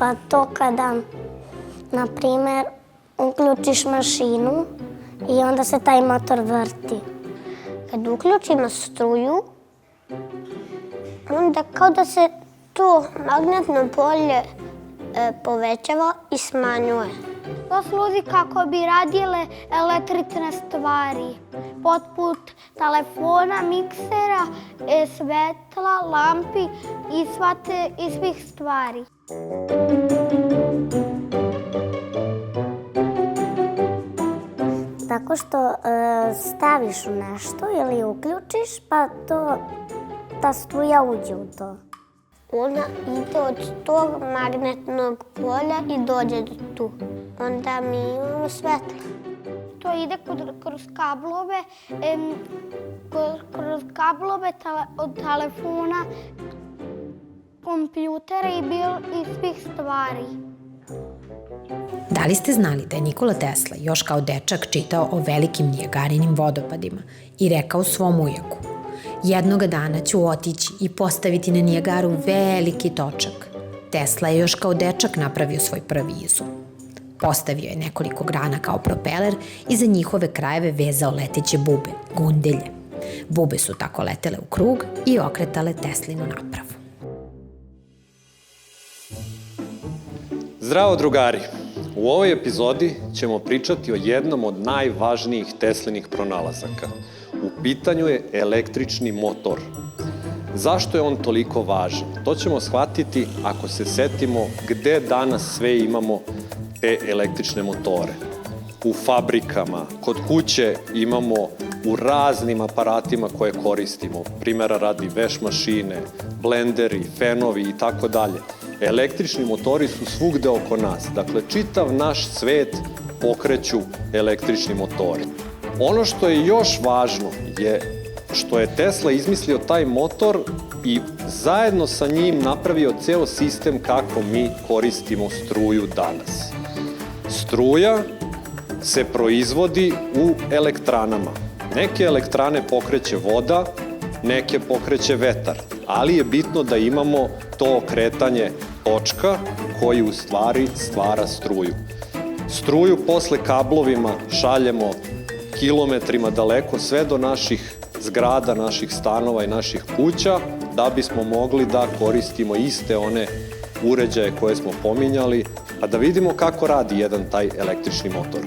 Pa to kada, na primer, uključiš mašinu i onda se taj motor vrti. Kad uključimo struju, onda kao da se to magnetno polje povećava i smanjuje. To služi kako bi radile električne stvari, poput telefona, miksera, svetla, lampi i svih stvari. Tako što staviš u nešto ili uključiš, pa ta struja uđe u to. Ona ide od tog magnetnog polja i dođe do tu. Onda mi imamo svetlo. To ide kroz kablove od telefona, kompjutera i svih stvari. Da li ste znali da je Nikola Tesla još kao dečak čitao o velikim Nijagarinim vodopadima i rekao svom ujaku: jednoga dana ću otići i postaviti na Nijagaru veliki točak. Tesla je još kao dečak napravio svoj prvi izum. Postavio je nekoliko grana kao propeler i za njihove krajeve vezao leteće bube, gundelje. Bube su tako letele u krug i okretale Teslinu napravu. Zdravo drugari! U ovoj epizodi ćemo pričati o jednom od najvažnijih Teslinih pronalazaka. U pitanju je električni motor. Zašto je on toliko važan? To ćemo shvatiti ako se setimo gde danas sve imamo te električne motore. U fabrikama, kod kuće imamo u raznim aparatima koje koristimo. Primera radi veš mašine, blenderi, fenovi i tako dalje. Električni motori su svugde oko nas. Dakle, čitav naš svet pokreću električni motori. Ono što je još važno je što je Tesla izmislio taj motor i zajedno sa njim napravio ceo sistem kako mi koristimo struju danas. Struja se proizvodi u elektranama. Neke elektrane pokreće voda, neke pokreće vetar, ali je bitno da imamo to okretanje točka koji u stvari stvara struju. Struju posle kablovima šaljemo kilometrima daleko sve do naših zgrada, naših stanova i naših kuća da bismo mogli da koristimo iste one uređaje koje smo pominjali, a da vidimo kako radi jedan taj električni motor.